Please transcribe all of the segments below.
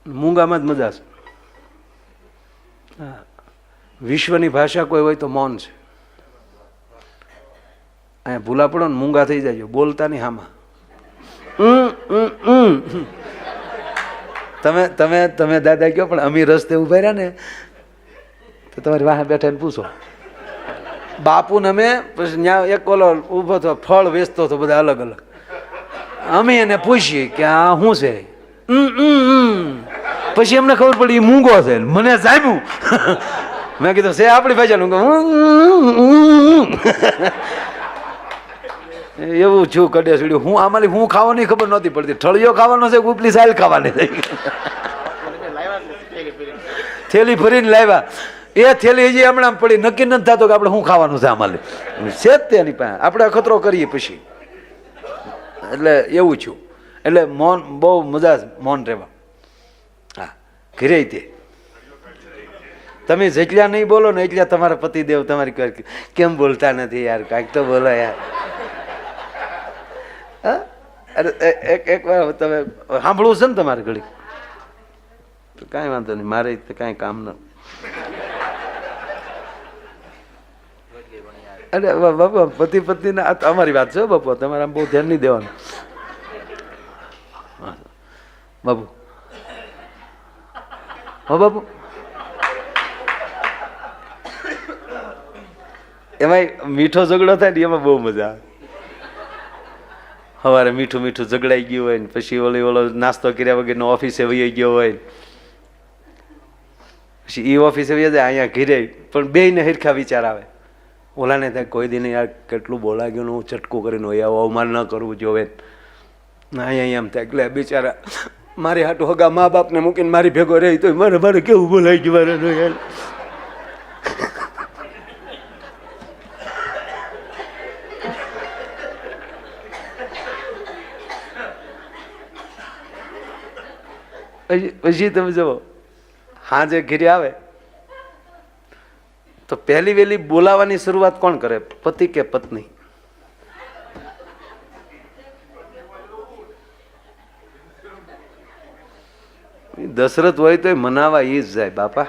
મૂંગામાં જ મજા છે. હા, વિશ્વની ભાષા કોઈ હોય તો મૌન છે. અહીંયા ભૂલા પડો ને મૂંગા થઈ જાય, બોલતા નહીં હામાં. તમે તમે તમે દાદા કહો, પણ અમી રસ્તે ઉભા રહ્યા ને તો તમારી વાહે બેઠા પૂછો. બાપુ ને અમે પછી ત્યાં એક ઓલો ઉભો થયો, ફળ વેચતો હતો, બધા અલગ અલગ. અમે એને પૂછીએ કે આ શું છે, પછી એમને ખબર પડી એ મૂંગો છે. મને જામ્યું. મેં કીધું છે આપણી ભાષાનું. એવું છું કડે સીડ્યું. હું આમાં હું ખાવાની ખબર નહોતી પડતી. ઠળિયો ખાવાનો છે, ઉપલી સાઈલ ખાવાની છે. થેલી ભરીને લાવ્યા. એ થેલી હજી હમણાં પડી, નક્કી નથી થતો કે આપણે શું ખાવાનું છે આમાં. છે જ તેની પાસે, આપણે અખતરો કરીએ પછી. એટલે એવું છું. એટલે મૌન બહુ મજા, મૌન રહેવા. હા, ઘરે તે તમે જેટલા નહીં બોલો ને એટલા તમારા પતિદેવ તમારી કેમ બોલતા નથી યાર, કાંઈક તો બોલો યાર. હા, અરે એક વાર તમે સાંભળવું છે ને તમારે ઘડી, તો કાંઈ વાંધો નહીં, મારે કાંઈ કામ ન. અરે બાપા, પતિ પત્ની ના અમારી વાત છે બાપુ, તમારે આમ બહુ ધ્યાન નહીં દેવાનું. બાપુ, હો બાપુ, એમાં મીઠો ઝઘડો થાય ને એમાં બહુ મજા આવે. સવારે મીઠું મીઠું ઝઘડાઈ ગયું હોય ને પછી ઓલો નાસ્તો કર્યા વગરનો ઓફિસે વહી ગયો હોય, પછી એ ઓફિસે વહી જાય, અહીંયા ઘીરે પણ બેયને હરખા વિચાર આવે. ઓલાને થાય કોઈ દિન યાર કેટલું બોલા ગયું, હું ચટકું કરીને હોય, આવું અવમાન ન કરવું જોવે. અહીંયા એમ થાય એટલે બિચારા મારી હાટું હગા મા બાપને મૂકીને મારી ભેગો રહી તો મારે કેવું બોલાઈ ગયું મારે યાર. પછી તમે જુઓ, હાજે ઘીરે આવે તો પહેલી વહેલી બોલાવાની શરૂઆત કોણ કરે, પતિ કે પત્ની? દશરથ હોય તો મનાવા ઈ જ જાય બાપા.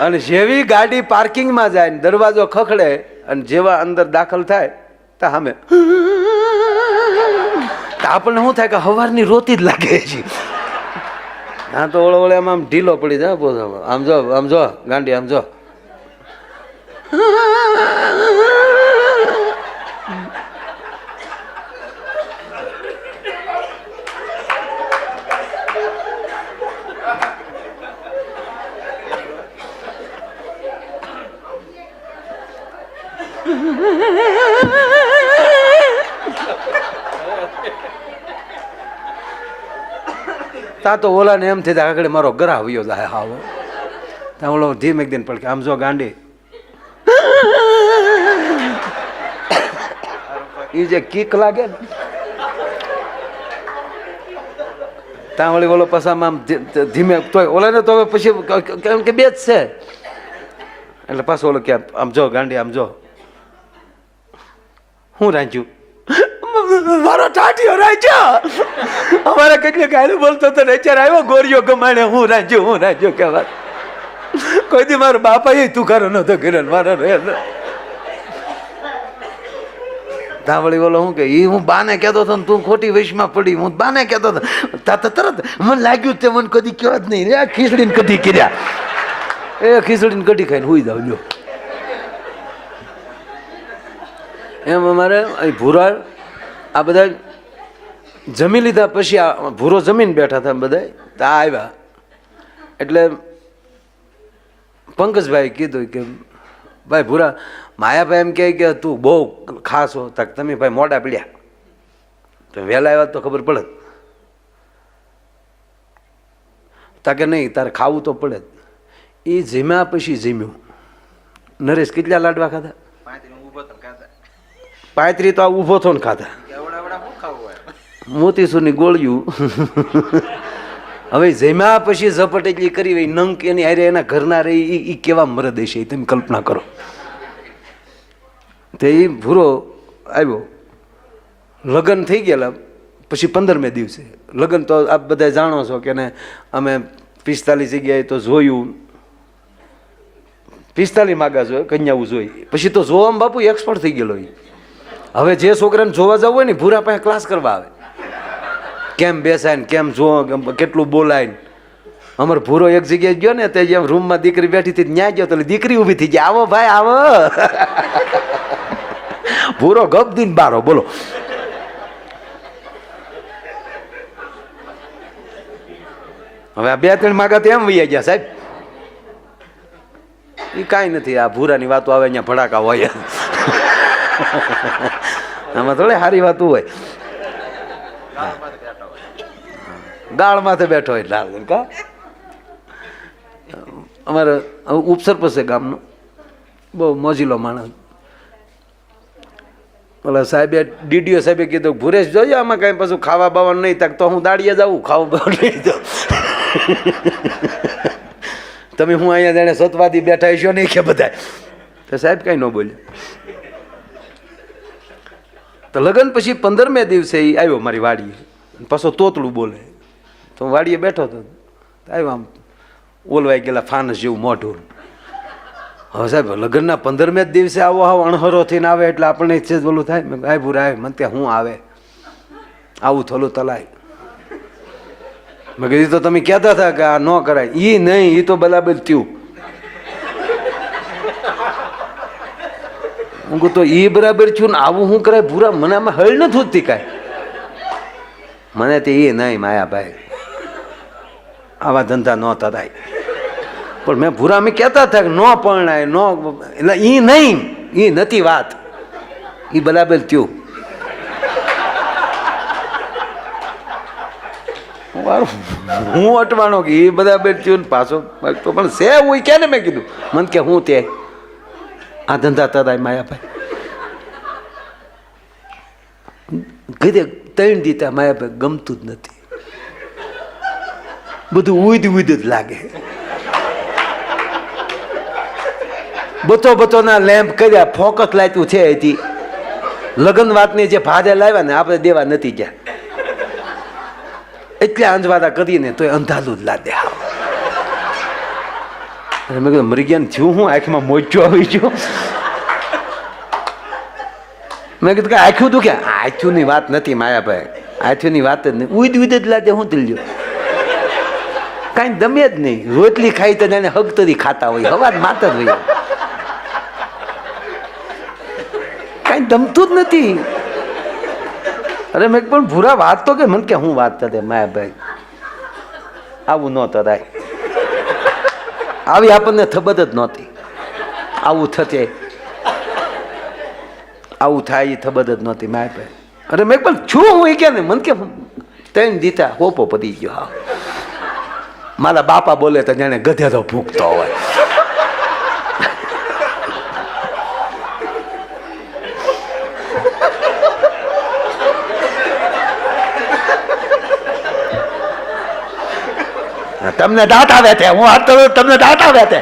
અને જેવી ગાડી પાર્કિંગમાં જાય ને દરવાજો ખખડે અને જેવા અંદર દાખલ થાય તો સામે આપણને શું થાય કે હવારની રોતી જ લાગે છે. હા તો ઓળો ઓળે આમ ઢીલો પડી જાય. આમ જો ગાંડી, આમ જો. તા તો ઓલા ને એમ થઈ જાય આગળ મારો ગરા આવ્યો જાય. હાવ ત્યાં ઓલો ધીમ એક દિન પડકે આમ જો ગાંડી. એ જે કીક લાગે ને ત્યાં વળી ઓલો પસામાં આમ ધીમે તોય ઓલા ને તો હવે પછી કેમ કે બે જ છે એટલે પાછો ઓલો કે આમ જો ગાંડી, આમ જો. હું રાંચ્યું મારો ટાટિયો રાંચ્યો. અમારે કેટલી ગાયલું બોલતો હતો, અત્યારે આવ્યો ગોરીઓ ગમાડે હું રાંચ્યો કહેવાય. કોઈ દી મારો બાપા એ તુકારો નતો કર્યો મારો. ધાવળી બોલો હું કે એ હું બાને કહેતો હતો ને તું ખોટી વૈશમાં પડી. હું બાને કહેતો હતો તા તરત મને લાગ્યું તે મને કદી કહેવા જ નહીં. ખીચડીને કઢી કર્યા, એ ખીચડીને કઢી ખાઈને હુઈ જાવ લ્યો. એમ અમારે અહીં ભૂરા આ બધા જમી લીધા પછી આ ભૂરો જમીન બેઠા હતા બધા. ત્યાં આવ્યા એટલે પંકજભાઈ કીધું કે ભાઈ ભૂરા, માયાભાઈ એમ કહે કે તું બહુ ખાસ હો. તક તમે ભાઈ મોડા પીડ્યા તો વહેલા આવ્યા તો ખબર પડે. તાકે નહીં તારે ખાવું તો પડે જ. એ જીમ્યા પછી જીમ્યું. નરેશ કેટલા લાડવા ખાધા? 35 તો આ ઊભો થો ને ખાધા. મોતીસુરની ગોળિયું. હવે જમ્યા પછી ઝપટ એટલી કરી હોય નંક એની હારે એના ઘરના રહી એ કેવા મરદ હશે તમે કલ્પના કરો. તો એ ભૂરો આવ્યો લગ્ન થઈ ગયેલા પછી 15મે દિવસે લગ્ન તો આપ બધા જાણો છો કે ને અમે 45 જગ્યાએ તો જોયું, 45 માગા જોઈએ કન્યાઓ જોઈ, પછી તો જોવામાં બાપુ એક્સપર્ટ થઈ ગયેલો. હવે જે છોકરાને જોવા જવું હોય ને ભૂરા પાસે ક્લાસ કરવા આવે, કેમ બેસાય ને કેમ જો કેટલું બોલાય ને. અમારે ભૂરો એક જગ્યાએ ગયો ને તે જેમ રૂમમાં દીકરી બેઠી હતી ન્યા ગયો તો દીકરી ઊભી થઈ જાય, આવો ભાઈ આવો. ભૂરો ગપ દીન બારો બોલો. હવે આ 2-3 માગા તો એમ વૈયા ગયા સાહેબ. એ કાંઈ નથી, આ ભૂરાની વાતો આવે અહીંયા ભડાકા હોય. આમાં થોડી સારી વાતો હોય. ગાળ માથે બેઠો હોય લાલ કા. અમારે ઉપસરપંચ છે ગામનો, બહુ મોજીલો માણસ. ઓલા સાહેબે ડીડીઓ સાહેબે કીધું ભુરેશ જોજો આમાં કાંઈ પાછું ખાવા બાવાનું નહીં થાય તો હું દાડીએ જાઉં, ખાવા બાવાનું નહીં જાઉં. તમે હું અહીંયા જાણે સતવાદી બેઠા છો નહીં કે બધા. તો સાહેબ કાંઈ ન બોલ્યા. તો લગ્ન પછી 15મે દિવસે એ આવ્યો મારી વાડીએ, પાછો તોતલું બોલે. તો હું વાડીએ બેઠો હતો, આવ્યો આમ ઓલવાઈ ગયેલા ફાનસ જેવું મોઢું. હવે સાહેબ લગ્નના 15મે જ દિવસે આવો આવો અણહરો થઈને આવે એટલે આપણને છે બોલું થાય. મેં આય ભૂરા આવે મને ત્યાં હું આવે આવું થોલું તલાય. મેં કીધું તો તમે કહેતા હતા કે આ ન કરાય. એ નહીં, એ તો બરાબર થયું. હું કહું તો એ બરાબર થયું ને આવું શું કરાય ભૂરા, મને આમાં હળ નથી હોતી કાંઈ. મને તે એ નહીં માયાભાઈ, આવા ધંધા ન થાય. પણ મેં ભૂરા અમે કહેતા હતા કે ન પરણાય ન, એટલે એ નહીં, એ નથી વાત, એ બરાબર થયું. હું અટવાનો કે એ બરાબર થયું ને પાછો તો પણ છે હું કે ને. મેં કીધું મને કે હું તે આ ધંધા થતા માયાભાઈ કીધે 3 દીતા માયાભાઈ ગમતું જ નથી, બધું ઉદ જ લાગે. બતો લેમ્પ કર્યા, ફોકસ લાગ્યું છે હજી લગ્ન વાતની જે ભારે લાવ્યા ને આપણે દેવા નથી ગયા, એટલે અંજવાડા કરીને તો અંધાલું જ લાદે. મેં કીધું મરી ગયા થયું હું, આંખમાં મોજો આવી ગયો. મેં કીધું કે આંખ્યું તું ક્યાં? આંખ્યુંની વાત નથી માયાભાઈ, આંખ્યુંની વાત જ નહીં, ઉદ જ લાદે. હું તીલ્યો કાંઈ દમે જ નહીં, રોટલી ખાઈ તો એને હગતરી ખાતા હોય, હવા માત જ હોય, કાંઈ દમતું જ નથી. અરે મેં પણ ભૂરા વાત તો કે મને કે હું વાત કરે માયાભાઈ, આવું ન થાય, આવી આપણને ખબર જ નહોતી આવું થશે, આવું થાય એ ખબર જ નહોતી માયાભાઈ. અરે મેં પણ છું હું એ કે ને મને કે 3 દીતા હોપો પડી ગયો. હા મારા બાપા બોલે તો જાણે ગધેડો ભૂખતો હોય. તમને દાંત આવે છે, હું હાથ કરું તમને દાંત આવે છે.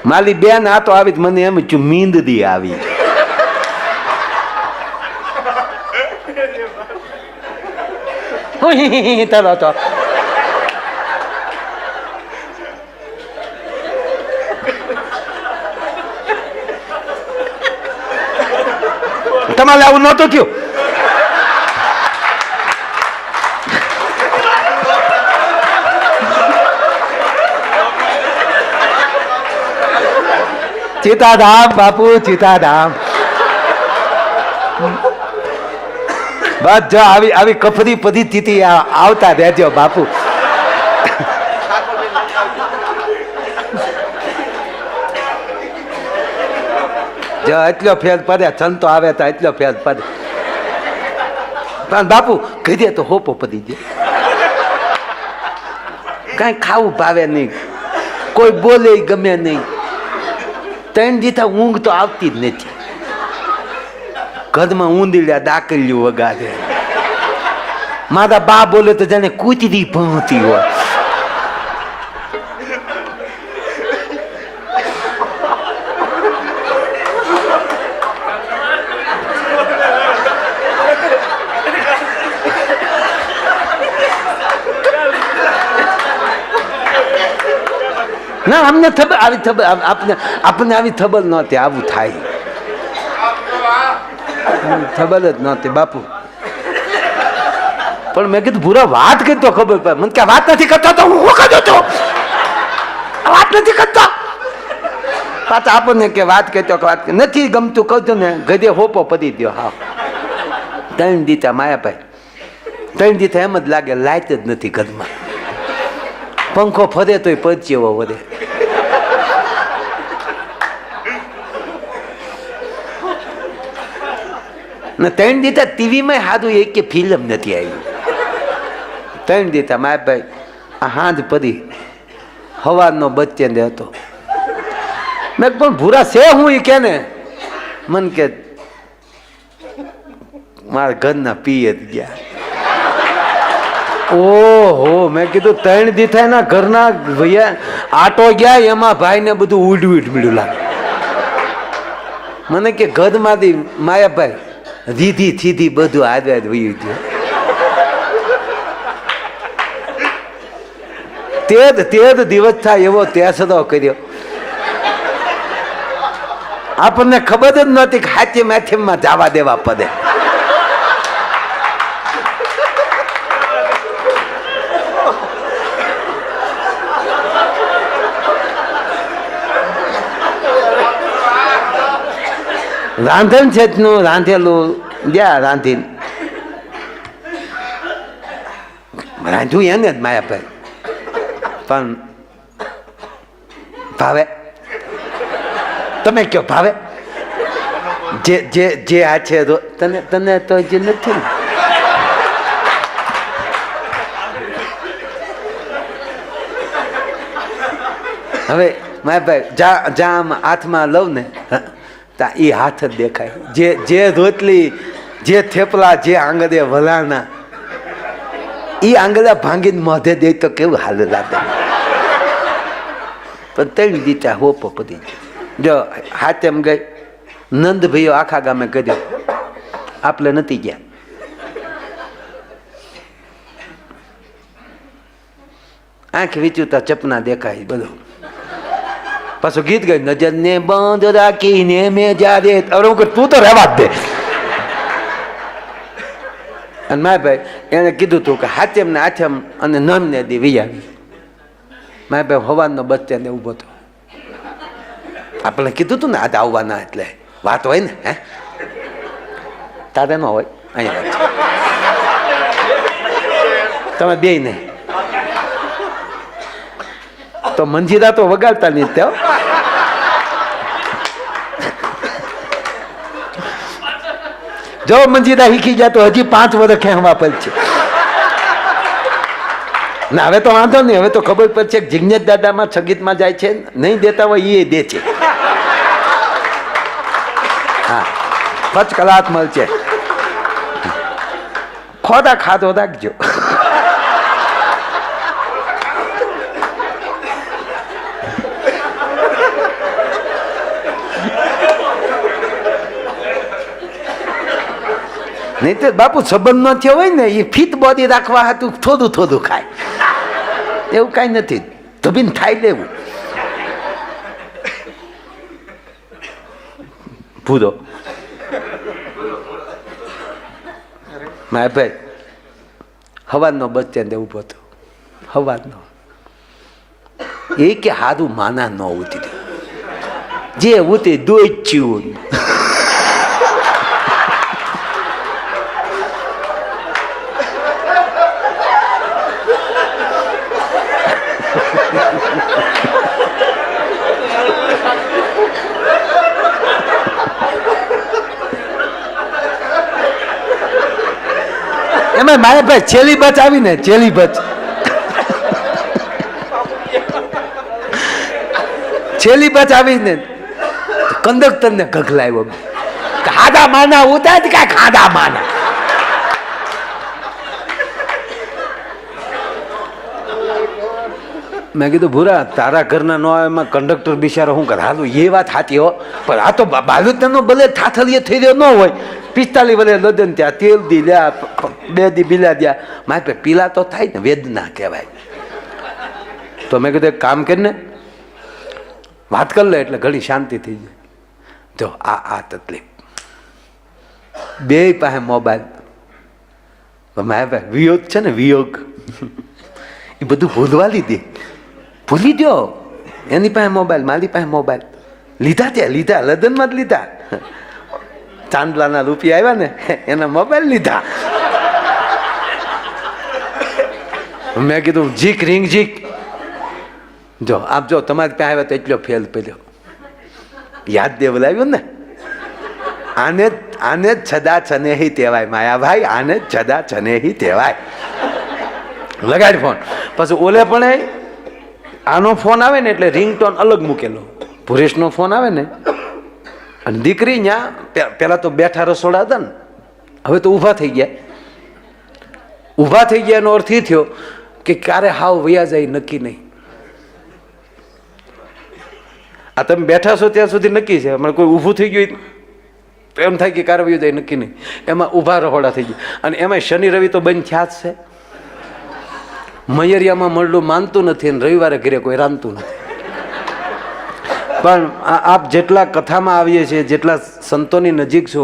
મારી બેન આ તો આવી મને એમ છું મીંદડી આવી. તરો તો તમારે આવું નહોતું થયું. સીતાધામ બાપુ સીતાધામ. બસ જો આવી આવી કફરી પરિસ્થિતિ આવતા રહેજો બાપુ. જો એટલો ફેર પડે, સંતો આવે તો એટલો ફેર પડે. પણ બાપુ કીધે તો હોપો પડી જાય, કાંઈ ખાવું ભાવે નહીં, કોઈ બોલે ગમે નહીં. 3 દીધા ઊંઘ તો આવતી જ નથી, ઘરમાં ઊંધીડ્યા દાકલ્યું વગાડે. મારા બા બોલે તો જાણે કૂતરી ભણતી હોય. ના અમને ખબર આવી ખબર આપણને આવી ખબર નહોતી આવું થાય. ખબર જ નહોતી બાપુ. પણ મેં કીધું ભૂરા વાત કરી તો ખબર પડે. મને કે વાત નથી કરતા તો હું કરતો તો વાત નથી કરતા. પાછા આપણને કે વાત કરતો કે વાત નથી ગમતું કહું ને ગધે હોપો પડી દો. હા 3 દીતા માયાભાઈ 3 દીતા એમ જ લાગે લાઈટ જ નથી ઘરમાં. પંખો ફરે તોય પરચેવો વધે. ને 3 દીતા ટીવીમાં સારું એક કે ફિલ્મ નથી આવી. 3 દીતા મારા ભાઈ આ હાંજ પડી હવારનો બચ્ચે ને હતો. મેં પણ ભૂરા છે હું એ કે ને મન કે મારા ઘરના પીએ જ ગયા. ઓહો મેં કીધું 3 દીથા ના ઘરના ભૈયા આટો ગયા એમાં ભાઈ ને બધું ઉડવું મળ્યું લાગે. મને કે ઘરમાંથી માયાભાઈ રીધી સીધી બધું આદવાદ વયું ગયું. તેજ દિવસ થાય એવો ત્યાસરો કર્યો. આપણને ખબર જ નહોતી કે હાથી માથેમાં જવા દેવા પડે. રાંધણ છે નું રાંધેલું ગયા રાંધીને રાંધ્યું એને જ માયાભાઈ પણ ભાવે તમે કયો ભાવે જે જે જે આ છે તને તને તો જે નથી ને હવે માયાભાઈ જ્યાં હાથમાં લઉં ને તા એ હાથ જ દેખાય. જે રોટલી જે થેપલા જે આંગળે વલાણા એ આંગળા ભાંગીને મોઢે દે તો કેવું હાલ લાગે. પણ 3 દીતા હોપો પડી જો હાથ એમ ગઈ. નંદ ભાઈઓ આખા ગામે કર્યો આપણે નથી ગયા. આંખ વીચુતા ચપના દેખાય બધું. પાછું ગીત ગઈ નજર ને બંધ રાખીને મેં જ્યારે તું તો રહેવા જ દે. અને મારા ભાઈ એને કીધું તું કે હાથેમ ને આથેમ અને નમ ને દી વિયાવી. મારા ભાઈ હવાનો બચ્ચા ને ઉભો હતો. આપણે કીધું તું ને આજે આવવાના એટલે વાત હોય ને હે તારે ન હોય અહીંયા તમે બે નહીં તો મંજીરા તો વગાડતા નહીં ત્યાં. જો મંજીરા શીખી જાય તો હજી 5 વર્ષ ખેંચવા પડશે. ના હવે તો વાંધો નહીં. હવે તો ખબર પડશે કે જિજ્ઞેશ દાદામાં સંગીતમાં જાય છે નહીં દેતા હોય એ દે છે. હા 5 કલાક મળશે. ખોદા ખાધો રાખજો. નહીં તો બાપુ સંબંધ ન થયો હોય ને એ ફિટ બોડી રાખવા હતું થોડું થોડું ખાય એવું કાંઈ નથી. ધબીને ખાઈ લેવું. ભૂરો મારા ભાઈ હવાનો બસ સ્ટેન્ડે ઊભો હતો. હવાનો એ કે હારું માના ન ઉતરી જે ઉતરી દોચ્યું. એમાં મારે ભાઈ છેલ્લી બચ આવી ને છેલ્લી બચ આવી ને કંડક્ટર ને ગગલાવ્યો ખાધા માના ઉતાર કા ખાધા માના મેં કીધું ભૂરા તારા ઘરના ન આવે એમાં કંડક્ટર બિચારો શું કરે? હાલું એ વાત સાચી હો, પણ આ તો બાલુતનો ભલે થાથલીએ થઈ રહ્યો ન હોય, 45 વલે લદન ત્યાં તેલ દી લ્યા, 2 દી બિલા દ્યા, મારે પીલા તો થાય ને, વેદના કહેવાય. તો મેં કીધું એક કામ કરીને વાત કરી લે એટલે ઘણી શાંતિ થઈ જાય. જો આ તકલીફ, બે પાસે મોબાઈલ, મારા પાસે વિયોગ છે ને, વિયોગ એ બધું ભૂલવા લીધી, ભૂલી દો. એની પાસે મોબાઈલ, મારી પાસે મોબાઈલ, લીધા ત્યાં લીધા, લદનમાં જ લીધા. ચાંદલાના રૂપિયા આવ્યા ને એના મોબાઈલ લીધા. મેં કીધું જીક રિંગ જીક, જો આપ જો તમારી પાસે આવ્યા તો એટલો ફેલ પડ્યો, યાદ દેવલાવ્યું ને. આને જ છદા છનેહી કહેવાય માયાભાઈ, આને જ છદા છનેહી કહેવાય. લગાડ ફોન. પછી ઓલે પણ આનો ફોન આવે ને એટલે રિંગટોન અલગ મૂકેલો, ભુરેશનો ફોન આવે ને, અને દીકરી ત્યાં પેલા તો બેઠા રસોડા હતા ને, હવે તો ઊભા થઈ ગયા. ઊભા થઈ ગયા એનો અર્થ એ થયો કે ક્યારે હાવ વયા જાય નક્કી નહીં. આ તમે બેઠા છો ત્યાં સુધી નક્કી છે, હમણાં કોઈ ઊભું થઈ ગયું તો એમ થાય કે ક્યારે વયું જાય નક્કી નહીં. એમાં ઊભા રહોડા થઈ ગયા, અને એમાં શનિ રવિ તો બંધ થયા જ છે. મયરિયામાં મળલું માનતું નથી અને રવિવારે ઘરે કોઈ રાંધતું નથી. પણ આપ જેટલા કથામાં આવીએ છીએ, જેટલા સંતોની નજીક છો,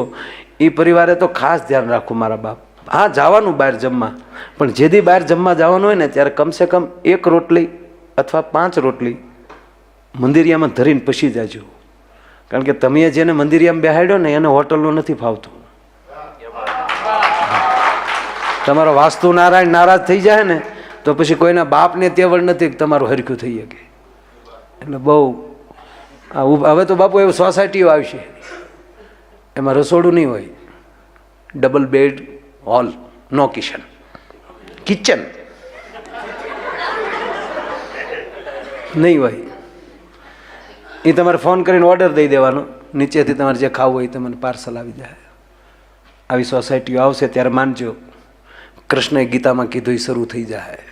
એ પરિવારે તો ખાસ ધ્યાન રાખવું મારા બાપ. હા, જવાનું બહાર જમવા, પણ જેથી બહાર જમવા જવાનું હોય ને ત્યારે કમસે કમ 1 રોટલી અથવા 5 રોટલી મંદિરિયામાં ધરીને પછી જાજો. કારણ કે તમે જેને મંદિરિયામાં બેહાડ્યો ને એને હોટલનું નથી ફાવતું. તમારો વાસ્તુ નારાયણ નારાજ થઈ જાય ને તો પછી કોઈના બાપને તેવડ નથી કે તમારું હરખું થઈ શકે. એટલે બહુ હવે તો બાપુ એવું સોસાયટીઓ આવશે, એમાં રસોડું નહીં હોય, ડબલ બેડ, હોલ, નો કિચન, કિચન નહીં હોય. એ તમારે ફોન કરીને ઓર્ડર દઈ દેવાનો, નીચેથી તમારે જે ખાવું હોય તમને પાર્સલ આવી જાય. આવી સોસાયટીઓ આવશે ત્યારે માનજો, કૃષ્ણએ ગીતામાં કીધું એ શરૂ થઈ જાય.